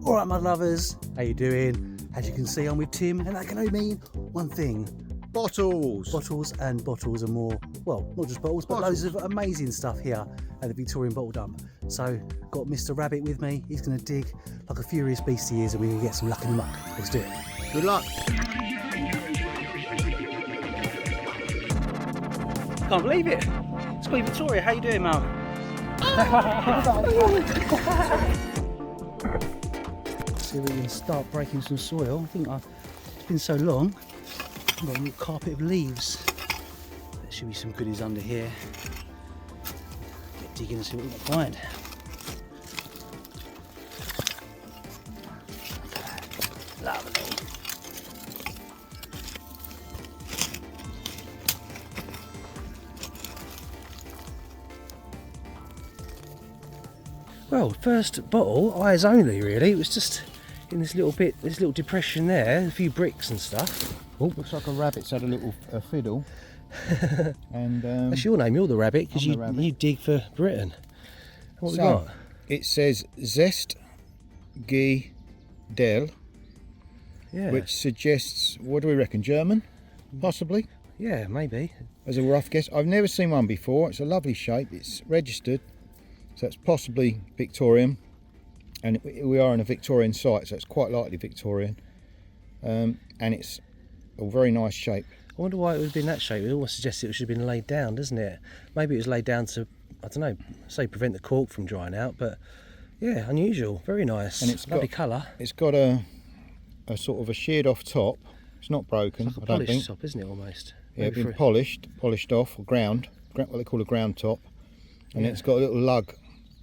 Alright mud lovers, how you doing? As you can see, I'm with Tim, and that can only mean one thing. Bottles! Bottles and bottles and more. Well, not just bottles, but loads of amazing stuff here at the Victorian Bottle Dump. So, got Mr. Rabbit with me. He's going to dig like a furious beast he is, and we're going to get some luck in the muck. Let's do it. Good luck! Can't believe it. It's Queen Victoria. How you doing, Mum? See if we can start breaking some soil. I think it's been so long. I've got a little carpet of leaves. There should be some goodies under here. Get digging and see what we can find. Lovely. Well, first bottle, eyes only really. It was just in this little bit, this little depression there, a few bricks and stuff. Oh, looks like a rabbit's had a little fiddle. And that's your name, you're the rabbit, because you dig for Britain. What we got? It says Zest G Del, Yeah. which suggests, what do we reckon, German? Possibly, Yeah, maybe. as a rough guess. I've never seen one before. It's a lovely shape. It's registered, so it's possibly Victorian. And we are in a Victorian site, so it's quite likely Victorian. And it's a very nice shape. I wonder why it would have been that shape. It almost suggests it should have been laid down, doesn't it? Maybe it was laid down to, I don't know, say prevent the cork from drying out, but yeah, unusual, very nice. And it's lovely got colour. It's got a sort of a sheared off top. It's not broken, It's like a I don't polished think. top, isn't it, almost? Yeah, Maybe been polished off, or ground, what they call a ground top. And Yeah. it's got a little lug,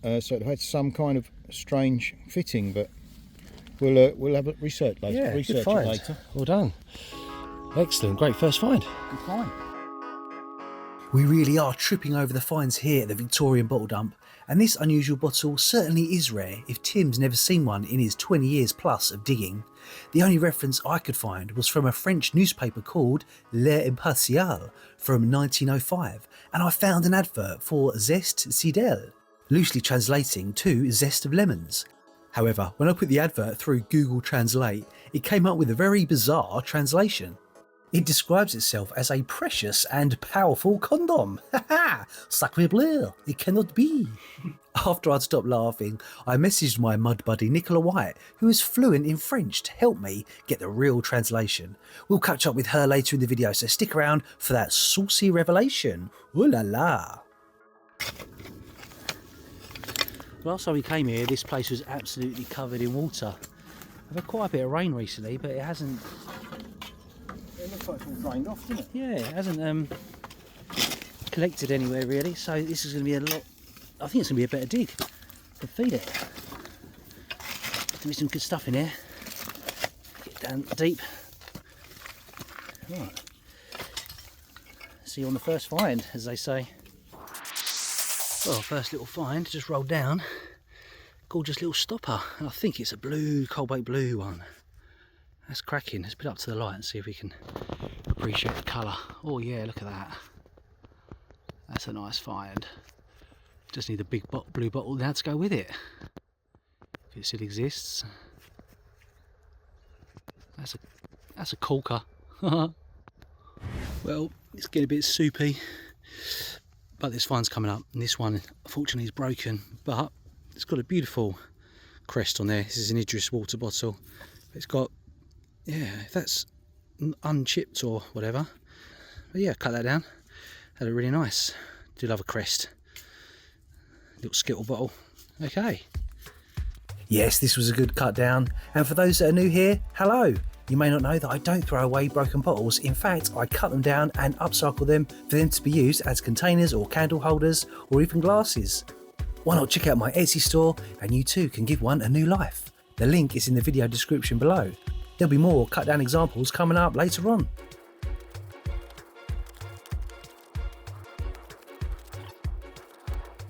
so it had some kind of strange fitting, but we'll have a research later. Yeah, research good it find. later. Well done. Excellent, great first find. Good find. We really are tripping over the finds here at the Victorian Bottle Dump, and this unusual bottle certainly is rare if Tim's never seen one in his 20 years plus of digging. The only reference I could find was from a French newspaper called L'Impartial from 1905, and I found an advert for Zest Cidel, loosely translating to zest of lemons. However, when I put the advert through Google Translate, it came up with a very bizarre translation. It describes itself as a precious and powerful condom. Haha! Sacre bleu! It cannot be! After I'd stopped laughing, I messaged my mud buddy Nicola White, who is fluent in French, to help me get the real translation. We'll catch up with her later in the video, so stick around for that saucy revelation. Ooh la la! Last time we came here, this place was absolutely covered in water. I've had quite a bit of rain recently, but it hasn't... It looks like it's all drained off, doesn't it? Yeah, it hasn't collected anywhere really, so this is going to be a lot. I think it's going to be a better dig to feed it. There's going to be some good stuff in here. Get down deep. Right. See you on the first find, as they say. Well, first little find, just rolled down. Gorgeous little stopper. And I think it's a blue, cold-baked blue one. That's cracking. Let's put it up to the light and see if we can appreciate the colour. Oh yeah, look at that. That's a nice find. Just need a big blue bottle now to go with it. If it still exists. That's a corker. Well, it's getting a bit soupy. But this find's coming up. And this one, unfortunately, is broken. But it's got a beautiful crest on there. This is an Idris water bottle. It's got... yeah, if that's unchipped or whatever, but yeah, cut that down. That looked really nice. Do love a crest. Little skittle bottle. Okay. Yes, this was a good cut down. And for those that are new here, hello. You may not know that I don't throw away broken bottles. In fact, I cut them down and upcycle them for them to be used as containers or candle holders or even glasses. Why not check out my Etsy store and you too can give one a new life. The link is in the video description below. There'll be more cut down examples coming up later on.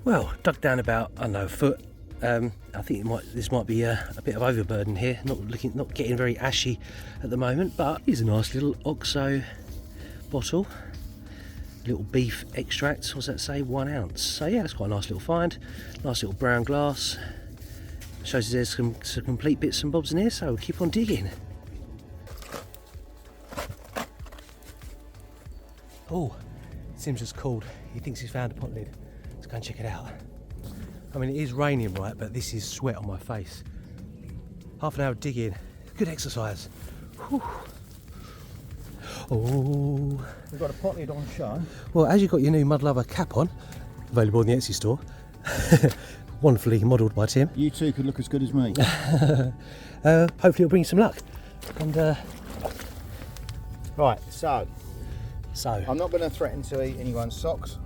Well, dug down about, I don't know, a foot. I think this might be a bit of overburden here. Not getting very ashy at the moment, but here's a nice little OXO bottle. Little beef extract. What's that say? 1 ounce. So yeah, that's quite a nice little find. Nice little brown glass. Shows there's some complete bits and bobs in here, so we'll keep on digging. Oh, Sim's just called. He thinks he's found a pot lid. Let's go and check it out. I mean, it is raining, right, but this is sweat on my face. Half an hour of digging. Good exercise. Whew. Oh. We've got a pot lid on show. Well, as you've got your new Mud Lover cap on, available in the Etsy store, wonderfully modelled by Tim. You two could look as good as me. Hopefully it'll bring you some luck. And Right, so so I'm not going to threaten to eat anyone's socks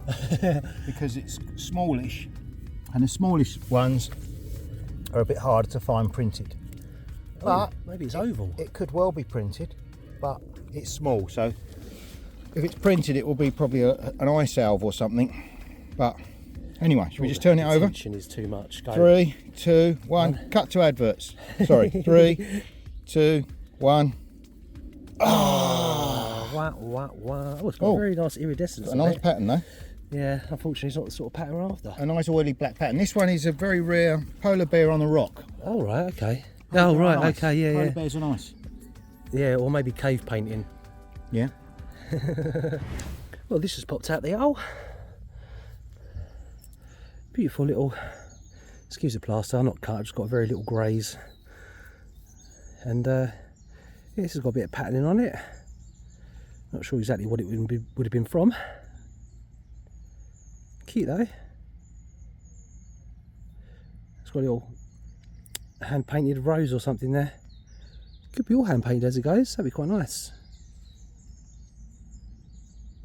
because it's smallish, and the smallish ones are a bit harder to find printed. But maybe it's oval. It could well be printed, but it's small, so if it's printed it will be probably an eye salve or something. But anyway, should we just turn it over? Tension is too much. Go. 3, 2, 1. Cut to adverts. Sorry. 3, 2, 1. Oh, wow. Oh, it's got a very nice iridescence. A nice pattern though. Yeah, unfortunately it's not the sort of pattern we're after. A nice oily black pattern. This one is a very rare polar bear on the rock. Oh right, okay. Oh right, Nice. okay, yeah, Polar bears are nice. Yeah, or maybe cave painting. Yeah. Well, this has popped out the hole. Beautiful little, excuse the plaster, I'm not cut, I've just got a very little graze. And yeah, this has got a bit of patterning on it. Not sure exactly what it would have been from. Cute though. It's got a little hand painted rose or something there. Could be all hand painted as it goes, that'd be quite nice.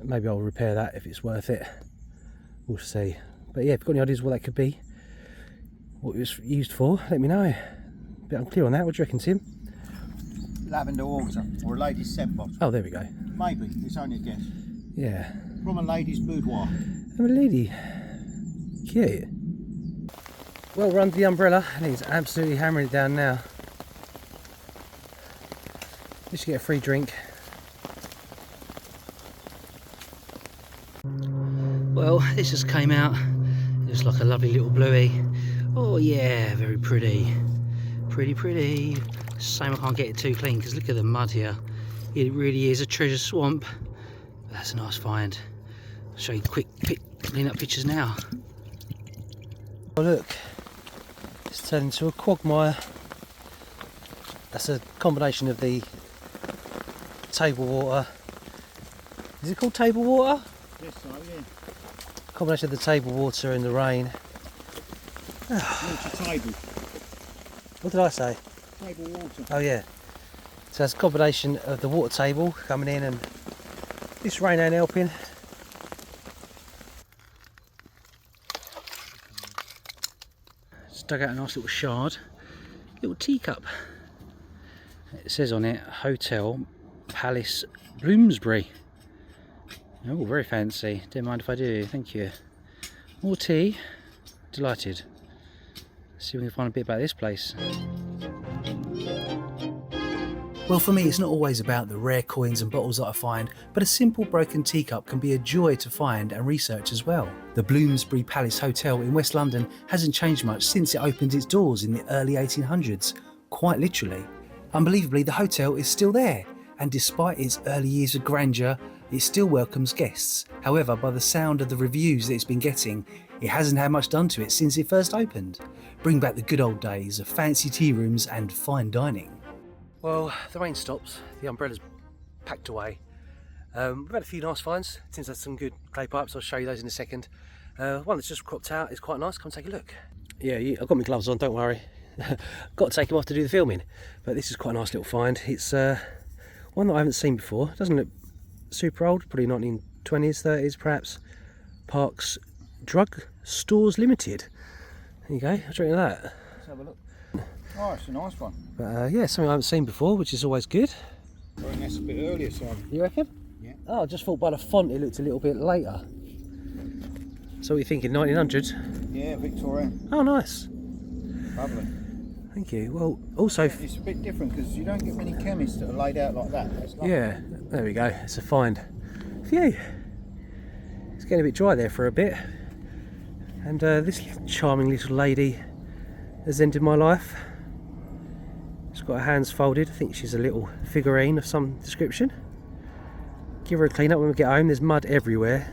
Maybe I'll repair that if it's worth it. We'll see. But yeah, if you've got any ideas what that could be, what it was used for, let me know. A bit unclear on that, what do you reckon, Tim? Lavender water or a lady's scent bottle. Oh, there we go. Maybe, it's only a guess. Yeah. From a lady's boudoir. I'm a lady. Cute. Well, we're under the umbrella and he's absolutely hammering it down now. You should get a free drink. Well, this just came out. It was like a lovely little bluey. Oh yeah, very pretty. Pretty. Shame I can't get it too clean because look at the mud here. It really is a treasure swamp. That's a nice find. I'll show you quick clean up pictures now. Oh look, it's turned into a quagmire. That's a combination of the table water. Is it called table water? Yes, so yeah. Combination of the table water and the rain. Water table. What did I say? Table water. Oh yeah. So that's a combination of the water table coming in and this rain ain't helping. Just dug out a nice little shard, little teacup. It says on it, Hotel Palace Bloomsbury. Oh, very fancy. Don't mind if I do, thank you. More tea. Delighted. Let's see if we can find a bit about this place. Well, for me, it's not always about the rare coins and bottles that I find, but a simple broken teacup can be a joy to find and research as well. The Bloomsbury Palace Hotel in West London hasn't changed much since it opened its doors in the early 1800s, quite literally. Unbelievably, the hotel is still there, and despite its early years of grandeur, it still welcomes guests. However, by the sound of the reviews that it's been getting, it hasn't had much done to it since it first opened. Bring back the good old days of fancy tea rooms and fine dining. Well, the rain stops, the umbrella's packed away. We've had a few nice finds. Tim's had some good clay pipes, I'll show you those in a second. One that's just cropped out is quite nice, come take a look. Yeah, I've got my gloves on, don't worry. Got to take them off to do the filming. But this is quite a nice little find. It's one that I haven't seen before. It doesn't look super old, probably 1920s, 30s perhaps. Parks Drug Stores Limited. There you go, I'll show you that. Let's have a look. Oh, it's a nice one. But yeah, something I haven't seen before, which is always good. I think that's a bit earlier, Simon. You reckon? Yeah. Oh, I just thought by the font it looked a little bit later. So what are you thinking, 1900s? Yeah, Victorian. Oh, nice. Lovely. Thank you. Well, also... It's a bit different because you don't get many chemists that are laid out like that. That's lovely. Yeah, there we go. It's a find. Phew. It's getting a bit dry there for a bit. And this charming little lady has ended my life. She's got her hands folded. I think she's a little figurine of some description. Give her a clean up when we get home. There's mud everywhere,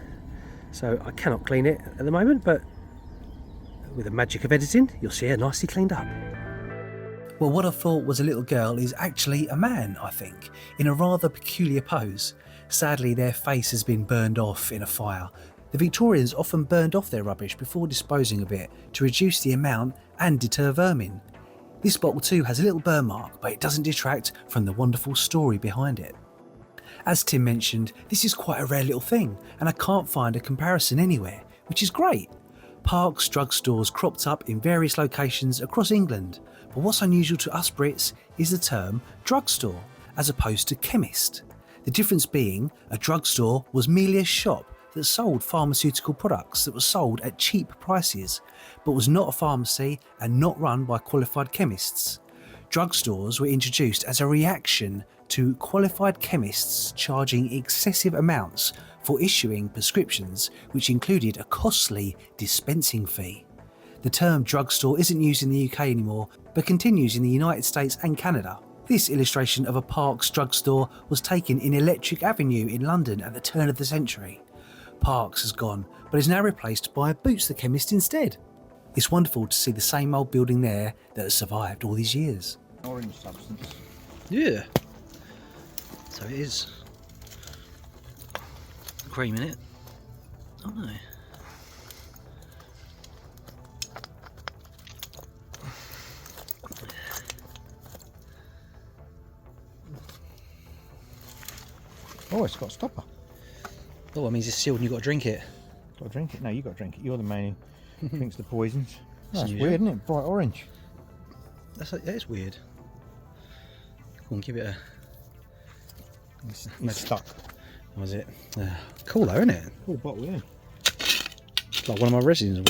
so I cannot clean it at the moment, but with the magic of editing, you'll see her nicely cleaned up. Well, what I thought was a little girl is actually a man, I think, in a rather peculiar pose. Sadly, their face has been burned off in a fire. The Victorians often burned off their rubbish before disposing of it to reduce the amount and deter vermin. This bottle too has a little burn mark, but it doesn't detract from the wonderful story behind it. As Tim mentioned, this is quite a rare little thing, and I can't find a comparison anywhere, which is great. Parks, drugstores cropped up in various locations across England, but what's unusual to us Brits is the term drugstore, as opposed to chemist. The difference being, a drugstore was merely a shop that sold pharmaceutical products that were sold at cheap prices, but was not a pharmacy and not run by qualified chemists. Drugstores were introduced as a reaction to qualified chemists charging excessive amounts for issuing prescriptions, which included a costly dispensing fee. The term drugstore isn't used in the UK anymore, but continues in the United States and Canada. This illustration of a Parks drugstore was taken in Electric Avenue in London at the turn of the century. Parks has gone, but is now replaced by Boots the Chemist instead. It's wonderful to see the same old building there that has survived all these years. Orange substance. Yeah. So it is cream in it. Oh no. Oh, it's got a stopper. Oh, that means it's sealed and you've got to drink it. Got to drink it? No, you got to drink it. You're the man who drinks the poisons. That's unusual. weird, isn't it? Bright orange. That is weird. Go on, give it a... It's stuck. Was it? Cool though, isn't it? Cool bottle, yeah. It's like one of my resin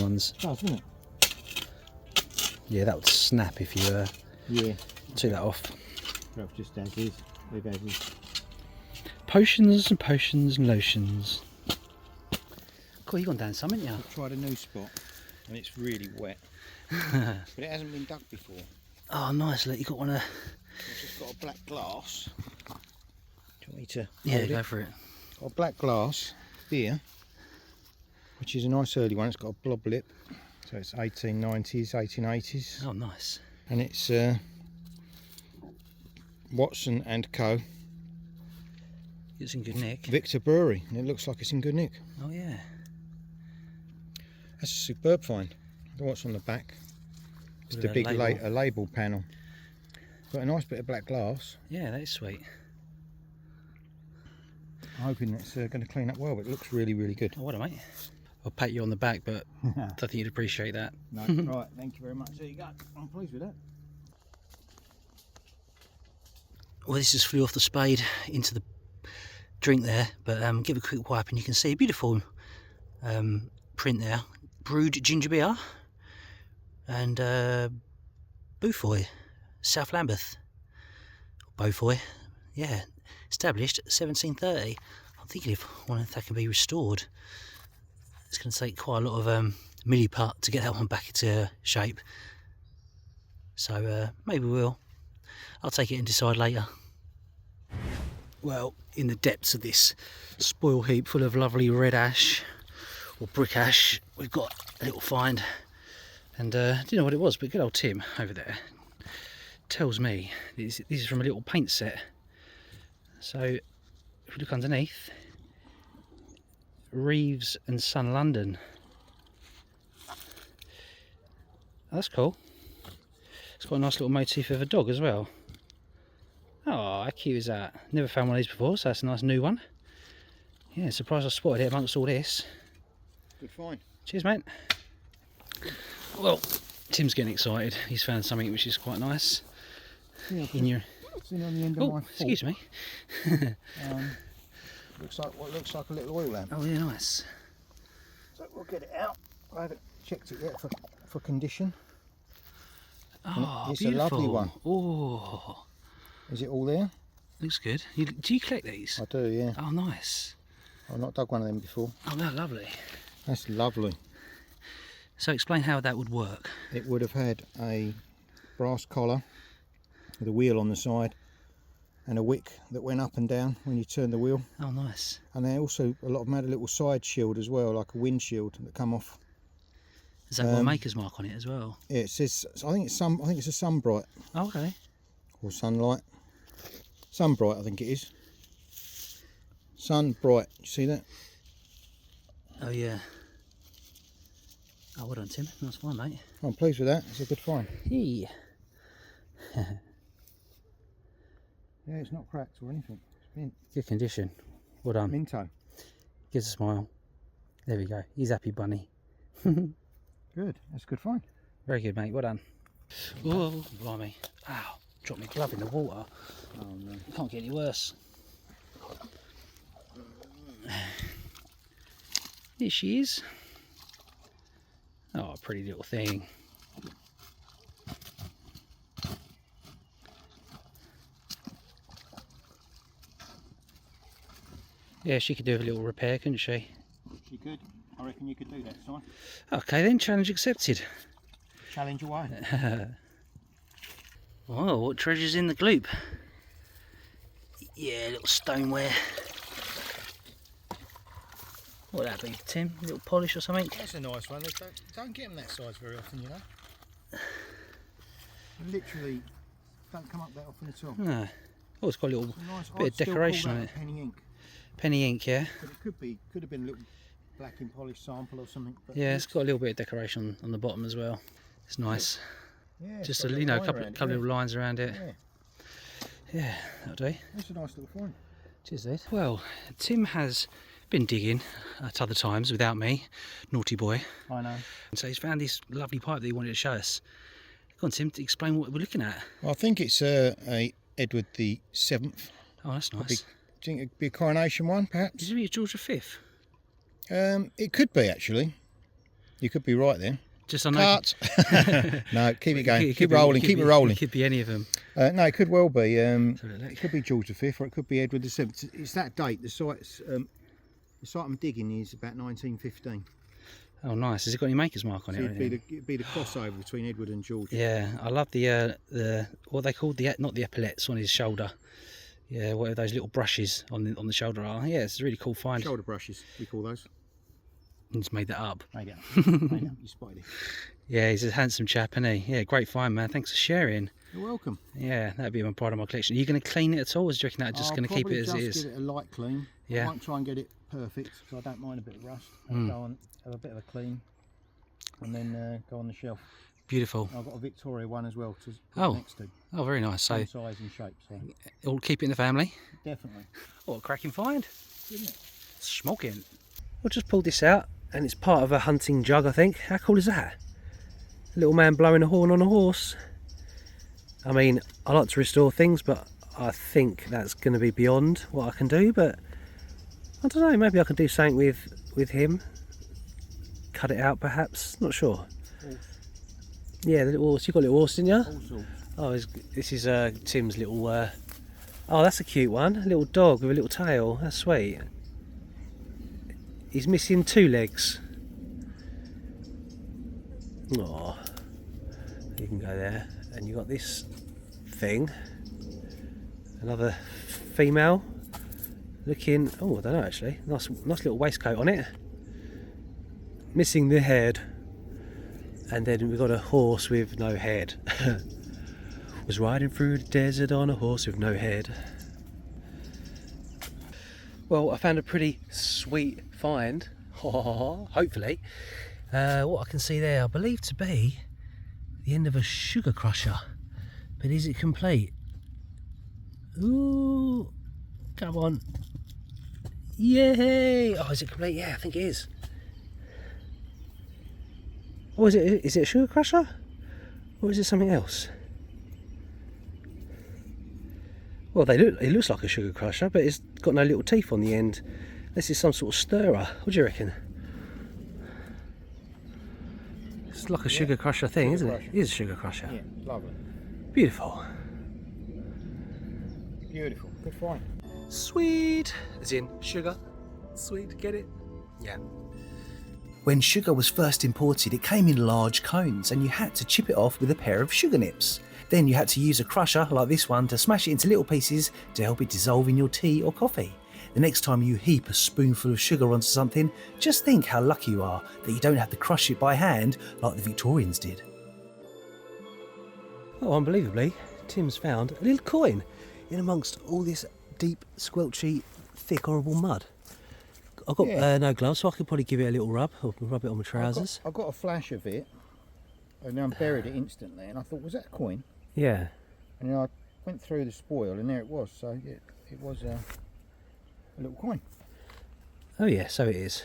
ones. It does, isn't it? Yeah, that would snap if you Yeah. took that off. Perhaps just as is. Leave as is. Potions and potions and lotions. Cool, you gone down some, haven't you? I've tried a new spot and it's really wet. But it hasn't been dug before. Oh, nice. Look, you got one of... It's just got a black glass. Do you want me to Yeah, hold go it? for it. Got a black glass here, which is a nice early one. It's got a blob lip. So it's 1890s, 1880s. Oh, nice. And it's Watson and Co. It's in good nick. Victor Brewery, and it looks like it's in good nick. Oh, yeah. That's a superb find. I don't know what's on the back. It's Bit the of a big label. label panel. Got a nice bit of black glass. Yeah, that is sweet. I'm hoping it's going to clean up well, but it looks really, really good. Oh, what a mate. I'll pat you on the back, but I don't think you'd appreciate that. No, right, thank you very much. There you go. I'm pleased with that. Well, this just flew off the spade into the drink there, but give it a quick wipe and you can see a beautiful print there. Brewed ginger beer and Beaufoy, South Lambeth. Beaufoy, yeah, established 1730. I'm thinking if one of that can be restored, it's going to take quite a lot of milliput to get that one back into shape. So maybe we'll. I'll take it and decide later. Well, in the depths of this spoil heap full of lovely red ash or brick ash, we've got a little find, and I didn't know what it was, but good old Tim over there tells me this is from a little paint set. So if we look underneath, Reeves and Son London. Oh, that's cool. It's got a nice little motif of a dog as well. Oh, how cute is that? Never found one of these before, so that's a nice new one. Yeah, surprised I spotted it amongst all this. Good find. Cheers, mate. Well, Tim's getting excited. He's found something which is quite nice. Yeah, In your... it's in on the end of my fork. Excuse me. Looks like what looks like a little oil lamp. Oh, yeah, nice. So we'll get it out. I haven't checked it yet for condition. Oh, It's beautiful. a lovely one. Oh, Is it all there? looks good. Do you collect these? I do, yeah. Oh, nice. I've not dug one of them before. Oh, no, lovely. That's lovely. So explain how that would work. It would have had a brass collar with a wheel on the side and a wick that went up and down when you turned the wheel. Oh, nice. And then also a lot of them had a little side shield as well, like a windshield that come off. Has that got a maker's mark on it as well? Yeah, it says, I think it's a Sunbright. Oh, okay. Or Sunlight. Sunbright, I think it is. Sunbright, you see that? Oh, yeah. Oh, well done, Tim. Nice find, mate. I'm pleased with that. It's a good find. Hey. Yeah, it's not cracked or anything. It's mint. Good condition. Well done. Minto. Gives a smile. There we go. He's happy bunny. Good. That's a good find. Very good, mate. Well done. Oh, blimey. Ow. Dropped my glove in the water. Oh no. Can't get any worse. Here she is. Oh, pretty little thing. Yeah, she could do a little repair, couldn't she? She could. I reckon you could do that, Si. Okay then, challenge accepted. Challenge away. Oh, what treasure's in the gloop? Yeah, little stoneware. What would that be, Tim? A little polish or something? That's a nice one. They don't get them that size very often, you know. Literally don't come up that often at all. No. Oh, it's got a little Nice. bit of decoration on it. Penny ink. Penny ink, yeah. But it could have been a little black and polished sample or something. But Yeah, it's got a little bit of decoration on the bottom as well. It's nice. Yeah, Just got a, little you know, line couple around it, of little lines around it. Yeah, Yeah, that'll do. that's a nice little find. Cheers, Ed. Well, Tim has been digging at other times without me, naughty boy. I know. So he's found this lovely pipe that he wanted to show us. Go on, Tim, to explain what we're looking at. I think it's a Edward the Seventh. Oh, that's nice. Do you think it'd be a coronation one, perhaps? Is it George V? It could be actually. You could be right there. Just on Cut. No, keep it going. It Keep could rolling. be, Keep it rolling. It could be any of them. No, it could well be. Let's have a look. It could be George V, or it could be Edward the Seventh. It's that date. The site I'm digging is about 1915. Oh, nice. Has it got any maker's mark on So it? Or it'd anything? be the crossover between Edward and George. Yeah, I love the what they called not the epaulets on his shoulder. Yeah, whatever those little brushes on the shoulder are. Yeah, it's a really cool find. Shoulder brushes, we call those. Just made that up. Made it. You spotted it. Yeah, he's a handsome chap, isn't he? Yeah, great find, man. Thanks for sharing. You're welcome. Yeah, that'd be my part of my collection. Are you going to clean it at all, or do you reckon that just going to keep it as it is? Just give it a light clean. Yeah. I won't try and get it perfect, because I don't mind a bit of rust. I'll go on, have a bit of a clean, and then go on the shelf. Beautiful. I've got a Victoria one as well to Oh. put next to. Oh, very nice. So Same size and shape, so it'll keep it in the family. definitely. What a cracking find. Isn't it? Smoking. I just pulled this out, and it's part of a hunting jug, I think. How cool is that? A little man blowing a horn on a horse. I mean, I like to restore things, but I think that's going to be beyond what I can do. But I don't know, maybe I can do something with him. Cut it out, perhaps. Not sure. Horse. Yeah, the little horse. You got a little horse, didn't you? All sorts. Oh, this is Tim's little. Oh, that's a cute one. A little dog with a little tail. That's sweet. He's missing 2 legs. Oh, you can go there, and you got this thing. Another female. Looking. Oh, I don't know actually. Nice little waistcoat on it. Missing the head. And then we've got a horse with no head. Was riding through the desert on a horse with no head. Well, I found a pretty sweet find. Hopefully. What I can see there, I believe to be the end of a sugar crusher. But is it complete? Ooh, come on. Yay! Oh, is it complete? Yeah, I think it is. Oh, is it a sugar crusher? Or is it something else? Well, it looks like a sugar crusher, but it's got no little teeth on the end. This is some sort of stirrer. What do you reckon? It's like a sugar crusher thing, isn't it? It is a sugar crusher. Yeah, lovely. Beautiful. Beautiful. Good find. Sweet. As in sugar. Sweet, get it? Yeah. When sugar was first imported, it came in large cones and you had to chip it off with a pair of sugar nips. Then you had to use a crusher like this one to smash it into little pieces to help it dissolve in your tea or coffee. The next time you heap a spoonful of sugar onto something, just think how lucky you are that you don't have to crush it by hand like the Victorians did. Oh, unbelievably, Tim's found a little coin in amongst all this deep, squelchy, thick, horrible mud. I've got no gloves, so I could probably give it a little rub, or rub it on my trousers. I got a flash of it, and then I buried it instantly, and I thought, was that a coin? Yeah. And then I went through the spoil, and there it was. So yeah, it was a little coin. Oh yeah, so it is.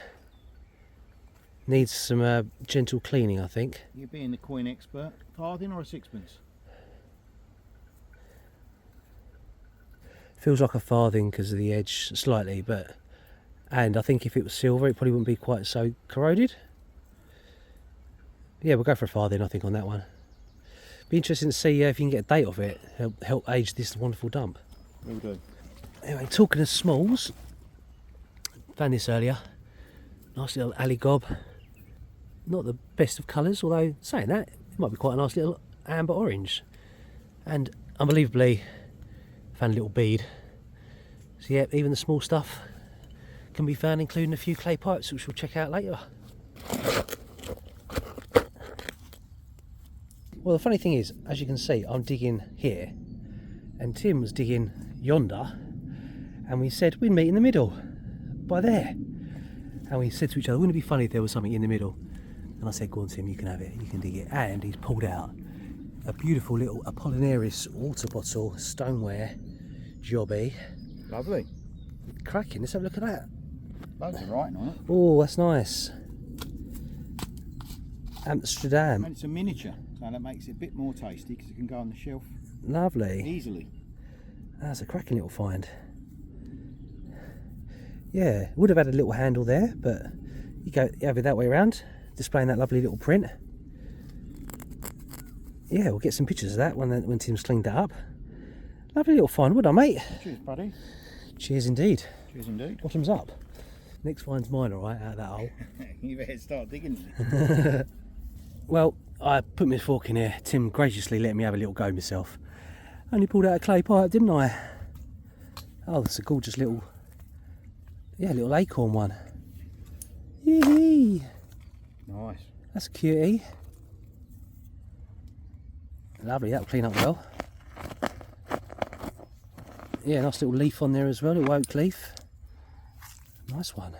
Needs some gentle cleaning, I think. You being the coin expert, farthing or a sixpence? Feels like a farthing because of the edge slightly, and I think if it was silver it probably wouldn't be quite so corroded. Yeah, we'll go for a farthing I think on that one. Be interesting to see if you can get a date off it, help age this wonderful dump. Will do. Anyway, talking of smalls, found this earlier, nice little alley gob. Not the best of colours, although saying that, it might be quite a nice little amber orange. And unbelievably, found a little bead. So yeah, even the small stuff can be found, including a few clay pipes, which we'll check out later. Well, the funny thing is, as you can see, I'm digging here, and Tim was digging yonder, and we said we'd meet in the middle, by there. And we said to each other, wouldn't it be funny if there was something in the middle? And I said, go on Tim, you can have it, you can dig it. And he's pulled out a beautiful little Apollinaris water bottle, stoneware, jobby. Lovely. Cracking, let's have a look at that. Loads of writing on it. Oh, that's nice. Amsterdam. And it's a miniature, so that makes it a bit more tasty because it can go on the shelf Lovely. easily. That's a cracking little find. Yeah, would have had a little handle there, but you have it that way around, displaying that lovely little print. Yeah, we'll get some pictures of that when Tim's cleaned that up. Lovely little find, would I, mate? Cheers, buddy. Cheers indeed. Cheers indeed. Bottoms up. Next find's mine, alright, out of that hole. You better start digging. Well, I put my fork in here. Tim graciously let me have a little go myself. Only pulled out a clay pipe, didn't I? Oh, that's a gorgeous little, little acorn one. Yee! Nice. That's a cutie. Lovely, that'll clean up well. Yeah, nice little leaf on there as well, little oak leaf. Nice one.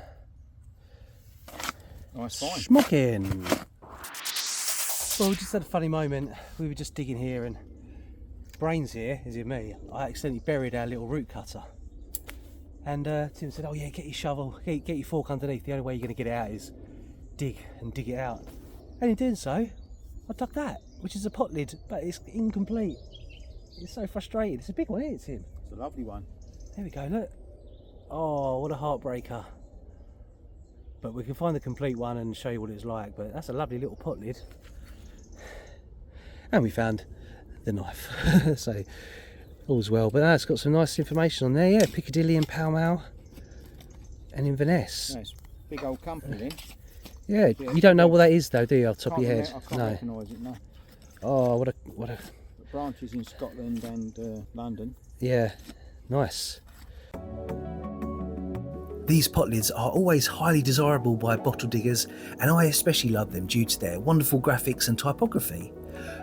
Nice find. Smocking. Well, we just had a funny moment. We were just digging here and Brains here, is it me? I accidentally buried our little root cutter. And Tim said, oh yeah, get your shovel, get your fork underneath. The only way you're going to get it out is dig it out. And in doing so, I dug that, which is a pot lid, but it's incomplete. It's so frustrating. It's a big one, isn't it, Tim? It's a lovely one. There we go, look. Oh, what a heartbreaker. But we can find the complete one and show you what it's like. But that's a lovely little pot lid. And we found the knife. So all's well. But it's got some nice information on there. Yeah, Piccadilly and Pall Mall and Inverness. Yeah, it's big old company then. Yeah, you don't know what that is though, do you, off the top of your head? I can't recognise it, no. Oh, what a The branches in Scotland and London. Yeah, nice. These pot lids are always highly desirable by bottle diggers, and I especially love them due to their wonderful graphics and typography.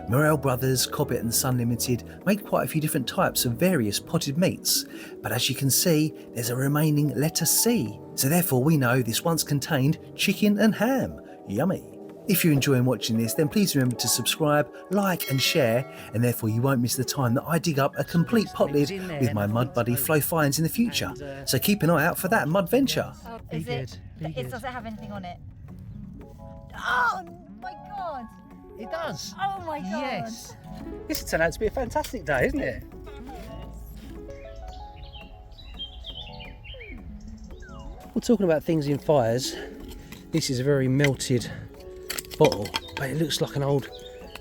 Morel Brothers, Cobbett and Son Limited make quite a few different types of various potted meats, but as you can see, there's a remaining letter C, so therefore we know this once contained chicken and ham. Yummy. If you're enjoying watching this, then please remember to subscribe, like and share, and therefore you won't miss the time that I dig up a complete pot lid with my mud buddy Flo finds in the future. So keep an eye out for that mud venture. Oh, does it have anything on it? Oh my god! It does. Oh my god! Yes. This has turned out to be a fantastic day, isn't it? Well, talking about things in fires, this is a very melted bottle, but it looks like an old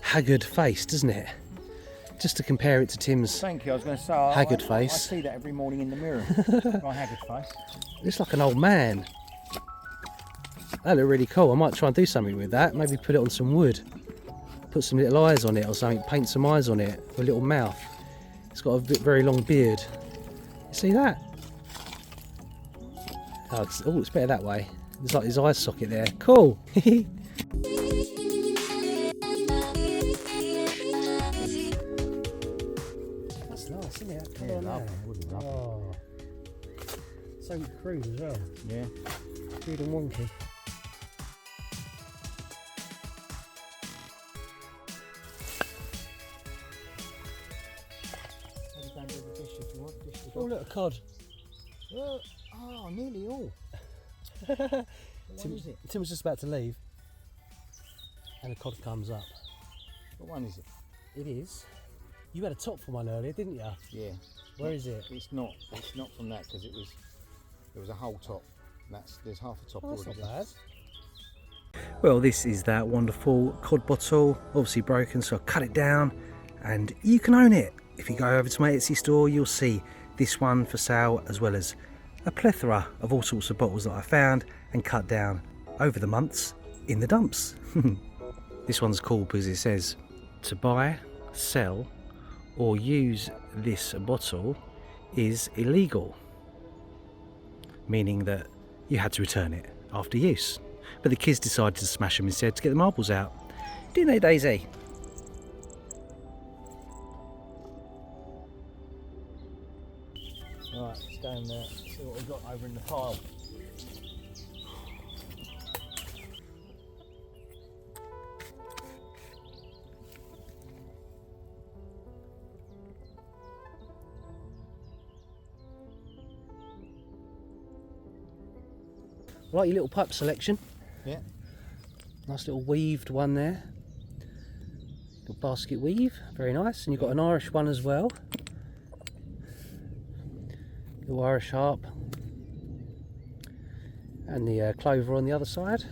haggard face, doesn't it? Just to compare it to Tim's Thank you, I was going to say, haggard I face. see that every morning in the mirror, my haggard face. Looks like an old man. That looked really cool. I might try and do something with that. Maybe put it on some wood. Put some little eyes on it or something. Paint some eyes on it. A little mouth. It's got a very long beard. You see that? Oh, it's better that way. There's like his eye socket there. Cool. That's nice, isn't it? Yeah, lovely, wouldn't it? Oh. So crude as well. Yeah. Crude and wonky. Oh, look, a cod. Oh, nearly all. Tim was just about to leave, and a cod comes up. What one is it? It is. You had a top for one earlier, didn't you? Yeah. Where is it? It's not from that because there was a whole top. There's half a top That's already. not bad. Well, this is that wonderful cod bottle, obviously broken, so I cut it down, and you can own it. If you go over to my Etsy store, you'll see this one for sale, as well as a plethora of all sorts of bottles that I found and cut down over the months in the dumps. This one's cool because it says to buy, sell or use this bottle is illegal, meaning that you had to return it after use. But the kids decided to smash them instead to get the marbles out. Didn't they, Daisy? Right, let's go in there, see what we've got over in the pile. Right, your little pipe selection. Yeah. Nice little weaved one there. Little basket weave, very nice. And you've got an Irish one as well. Little Irish harp. And the clover on the other side.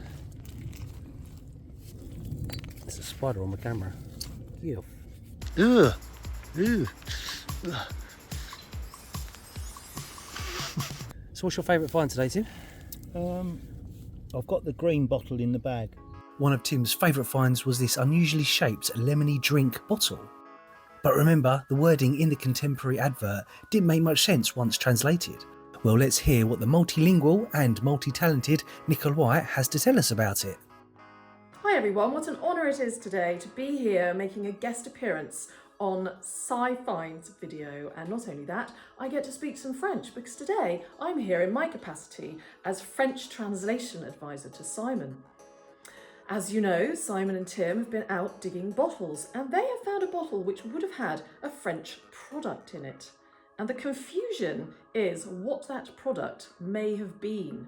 There's a spider on my camera. Ew. Ugh. Ugh. So what's your favourite find today, Tim? I've got the green bottle in the bag. One of Tim's favourite finds was this unusually shaped lemony drink bottle. But remember, the wording in the contemporary advert didn't make much sense once translated. Well, let's hear what the multilingual and multi-talented Nicole White has to tell us about it. Hi everyone, what an honour it is today to be here making a guest appearance on Sci-Fine's video, and not only that, I get to speak some French because today I'm here in my capacity as French translation advisor to Simon. As you know, Simon and Tim have been out digging bottles, and they have found a bottle which would have had a French product in it. And the confusion is what that product may have been.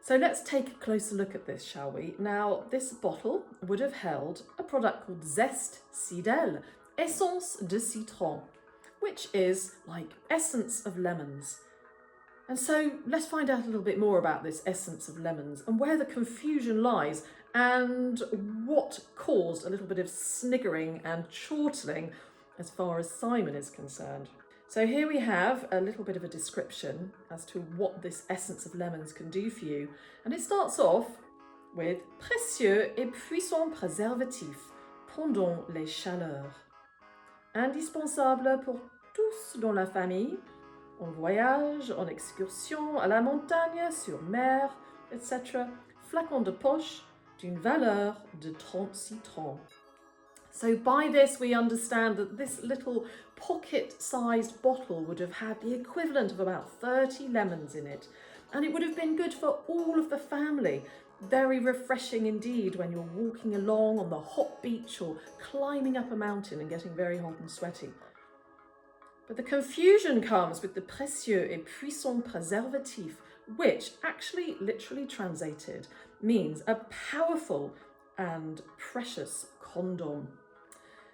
So let's take a closer look at this, shall we? Now, this bottle would have held a product called Zest Cidel, Essence de Citron, which is like essence of lemons. And so let's find out a little bit more about this essence of lemons and where the confusion lies and what caused a little bit of sniggering and chortling as far as Simon is concerned. So here we have a little bit of a description as to what this essence of lemons can do for you. And it starts off with précieux et puissant préservatif pendant les chaleurs. Indispensable pour tous dans la famille, en voyage, en excursion, à la montagne, sur mer, etc. Flacon de poche d'une valeur de 30 citrons. So by this we understand that this little pocket-sized bottle would have had the equivalent of about 30 lemons in it, and it would have been good for all of the family. Very refreshing indeed when you're walking along on the hot beach or climbing up a mountain and getting very hot and sweaty. But the confusion comes with the précieux et puissant préservatif, which actually literally translated means a powerful and precious condom.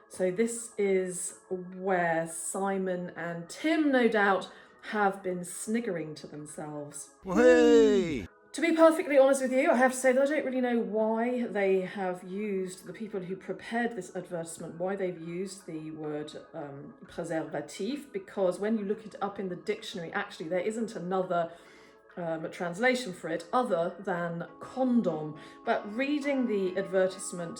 So this is where Simon and Tim, no doubt, have been sniggering to themselves. Hey! To be perfectly honest with you, I have to say that I don't really know why they have used, the people who prepared this advertisement, why they've used the word préservatif, because when you look it up in the dictionary, actually there isn't another translation for it other than condom. But reading the advertisement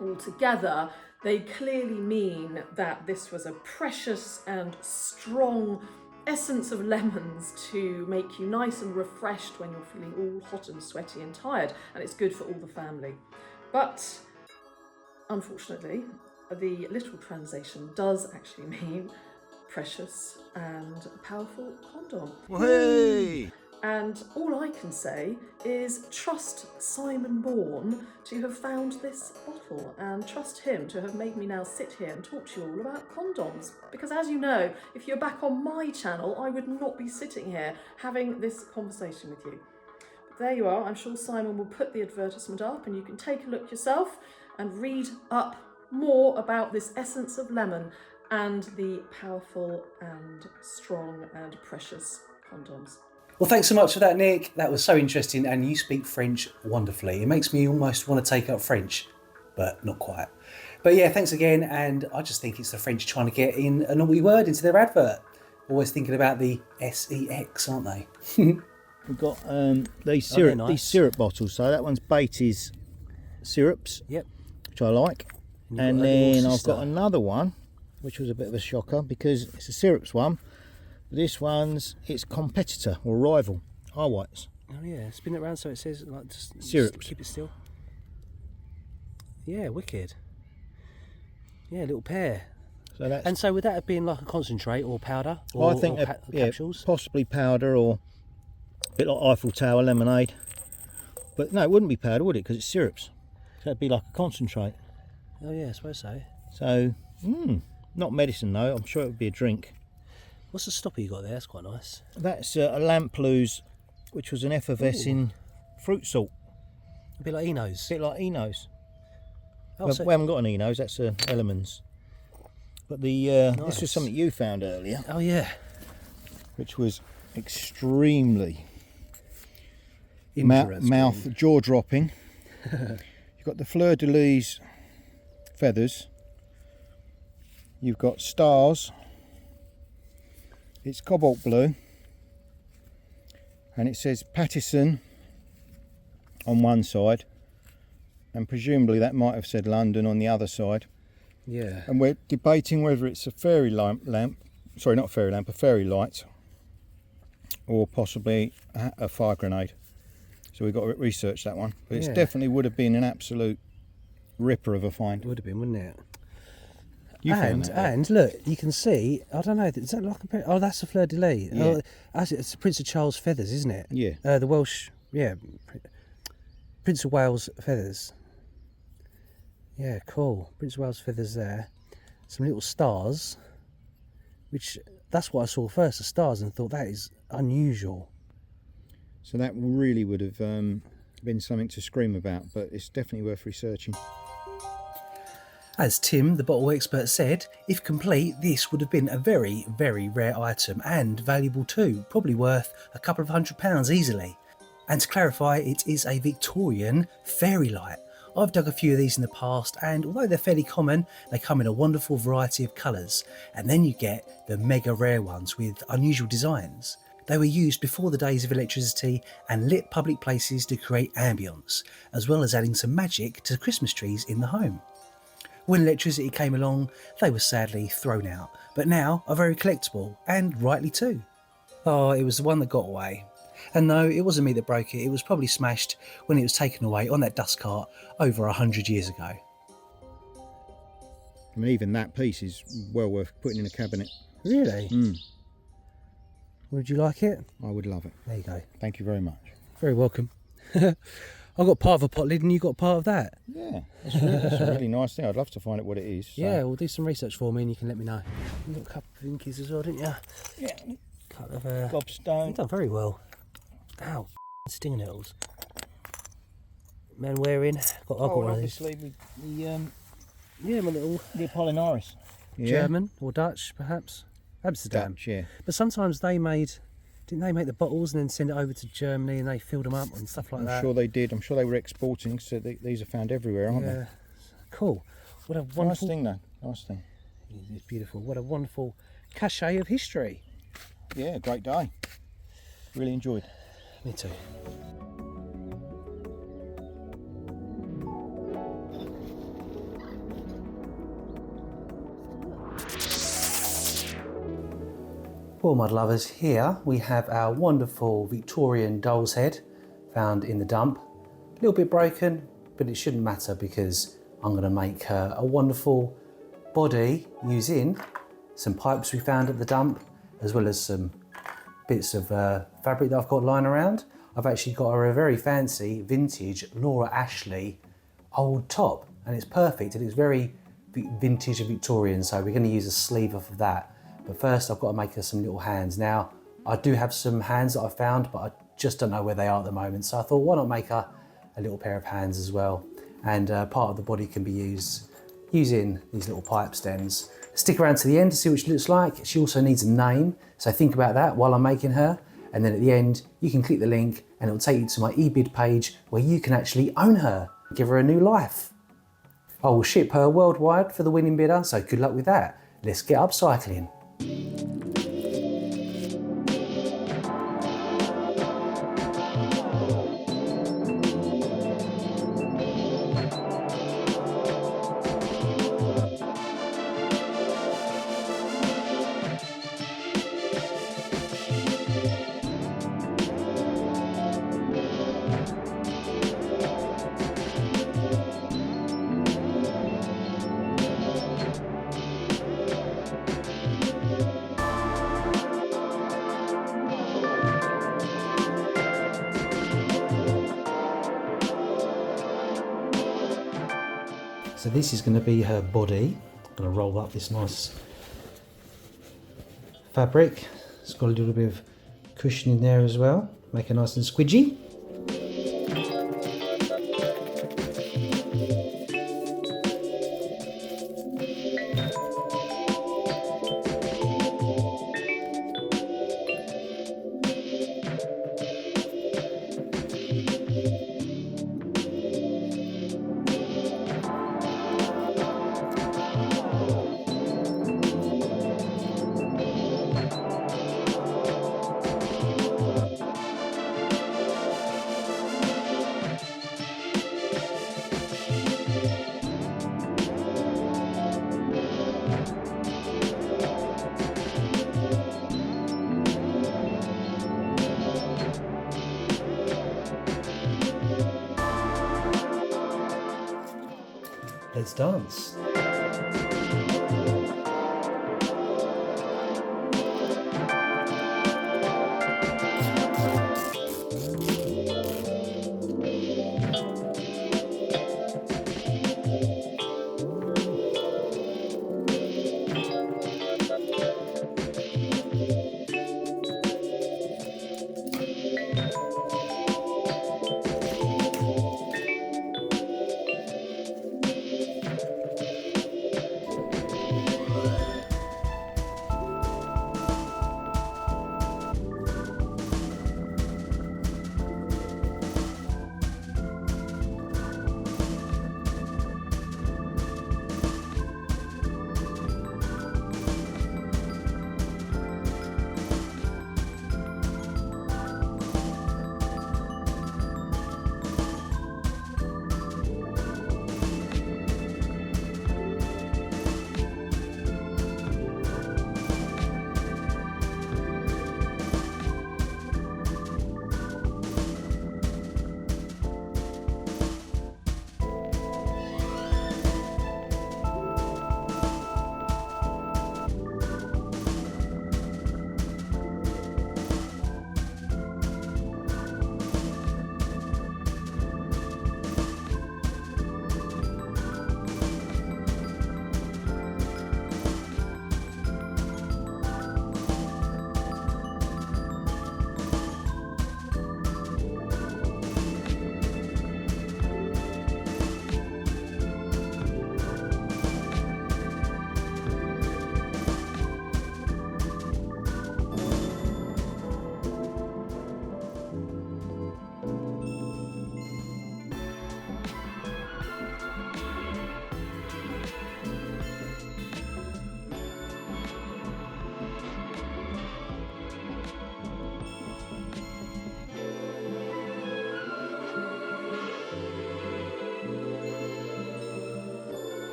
altogether, they clearly mean that this was a precious and strong essence of lemons to make you nice and refreshed when you're feeling all hot and sweaty and tired, and it's good for all the family. But unfortunately, the literal translation does actually mean precious and powerful condom. Hey! And all I can say is trust Simon Bourne to have found this bottle, and trust him to have made me now sit here and talk to you all about condoms. Because as you know, if you're back on my channel, I would not be sitting here having this conversation with you. But there you are. I'm sure Simon will put the advertisement up and you can take a look yourself and read up more about this essence of lemon and the powerful and strong and precious condoms. Well, thanks so much for that, Nick. That was so interesting, and you speak French wonderfully. It makes me almost want to take up French, but not quite. But yeah, thanks again, and I just think it's the French trying to get in a naughty word into their advert. Always thinking about the sex, aren't they? We've got these syrup bottles. So that one's Beatty's syrups, Yep. which I like. And then I've got another one, which was a bit of a shocker because it's a syrups one. This one's its competitor or rival, Whites. Oh yeah, spin it around so it says like just Syrups. keep it still. Yeah, wicked. Yeah, little pear. So that's, And so would that have been like a concentrate or powder? well, Or, I think or capsules? possibly powder or a bit like Eiffel Tower lemonade. But no, it wouldn't be powder, would it? Because it's syrups. So it'd be like a concentrate. Oh yeah, I suppose so. So, not medicine though. I'm sure it would be a drink. What's the stopper you got there? That's quite nice. That's a Lampluse, which was an effervescing fruit salt. A bit like Eno's. A bit like Eno's. Oh, Well, so- we haven't got an Eno's, that's Elements. But the this was something you found earlier, oh yeah. which was extremely Interesting. mouth jaw dropping. You've got the fleur de lis feathers. You've got stars. It's cobalt blue, and it says Pattison on one side, and presumably that might have said London on the other side. Yeah. And we're debating whether it's a fairy lamp, sorry, not fairy lamp, a fairy light, or possibly a fire grenade. So we've got to research that one. But it definitely would have been an absolute ripper of a find. Would have been, wouldn't it? You found that, yeah? And look, you can see. I don't know. Is that like a? Oh, that's a fleur de lis. Yeah. Oh, actually, it's Prince of Charles feathers, isn't it? Yeah. The Welsh. Yeah. Prince of Wales feathers. Yeah, cool. Prince of Wales feathers there. Some little stars. Which that's what I saw first, the stars, and thought that is unusual. So that really would have been something to scream about, but it's definitely worth researching. As Tim, the bottle expert, said, if complete, this would have been a very, very rare item and valuable too, probably worth a couple of £100 easily. And to clarify, it is a Victorian fairy light. I've dug a few of these in the past, and although they're fairly common, they come in a wonderful variety of colours. And then you get the mega rare ones with unusual designs. They were used before the days of electricity and lit public places to create ambience, as well as adding some magic to Christmas trees in the home. When electricity came along, they were sadly thrown out, but now are very collectible, and rightly too. Oh, it was the one that got away. And no, it wasn't me that broke it, it was probably smashed when it was taken away on that dust cart over 100 years ago. I mean, even that piece is well worth putting in a cabinet. Really? Mm. Would you like it? I would love it. There you go. Thank you very much. Very welcome. I got part of a pot lid and you got part of that. Yeah, that's a really nice thing. I'd love to find out what it is. So. Yeah, well, do some research for me and you can let me know. You got a couple of inkies as well, didn't you? Yeah. Couple of Gobstone. You've done very well. Ow, stinging nettles. Man wearing. I've got one of these. obviously the Yeah, my little Apollinaris. Yeah. German or Dutch, perhaps. Amsterdam. Dutch, yeah. But sometimes didn't they make the bottles and then send it over to Germany and they filled them up and stuff like that? I'm sure they did. I'm sure they were exporting, so these are found everywhere, aren't they? Cool. What a Nice wonderful thing, though. Nice thing. It's beautiful. What a wonderful cachet of history. Yeah, great day. Really enjoyed. Me too. Well, mud lovers, here we have our wonderful Victorian doll's head found in the dump. A little bit broken, but it shouldn't matter because I'm going to make her a wonderful body using some pipes we found at the dump, as well as some bits of fabric that I've got lying around. I've actually got her a very fancy vintage Laura Ashley old top, and it's perfect, and it's very vintage and Victorian, so we're going to use a sleeve off of that. But first I've got to make her some little hands. Now, I do have some hands that I found, but I just don't know where they are at the moment. So I thought, why not make her a little pair of hands as well? And part of the body can be used using these little pipe stems. Stick around to the end to see what she looks like. She also needs a name, so think about that while I'm making her. And then at the end, you can click the link and it'll take you to my eBid page where you can actually own her, give her a new life. I will ship her worldwide for the winning bidder, so good luck with that. Let's get upcycling. So this is going to be her body. I'm going to roll up this nice fabric. It's got a little bit of cushion in there as well. Make it nice and squidgy. Let's dance.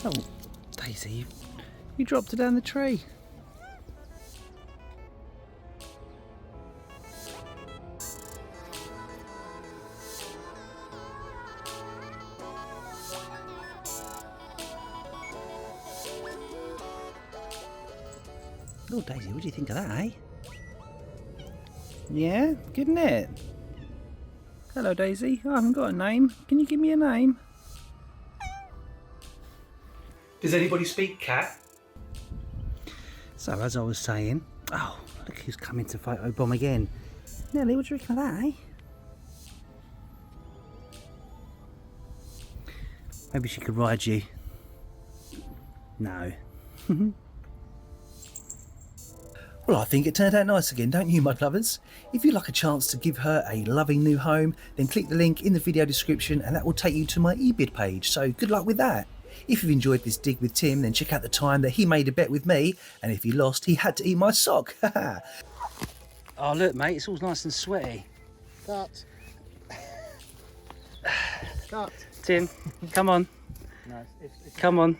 Oh, Daisy, you dropped her down the tree. Oh, Daisy, what do you think of that, eh? Yeah, good, isn't it? Hello, Daisy. I haven't got a name. Can you give me a name? Does anybody speak cat? So, as I was saying, oh, look who's coming to photobomb again. Nelly, what do you reckon of that, eh? Maybe she could ride you. No. Well, I think it turned out nice again, don't you, mud lovers? If you'd like a chance to give her a loving new home, then click the link in the video description and that will take you to my eBid page, so good luck with that. If you've enjoyed this dig with Tim, then check out the time that he made a bet with me, and if he lost, he had to eat my sock. Oh look, mate, it's all nice and sweaty. Cut. Cut. Tim, come on. No, Come on.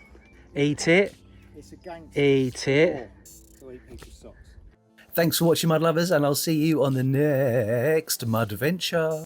Eat it. it's against Eat it. to eat people's socks. Thanks for watching, mud lovers, and I'll see you on the next mud adventure.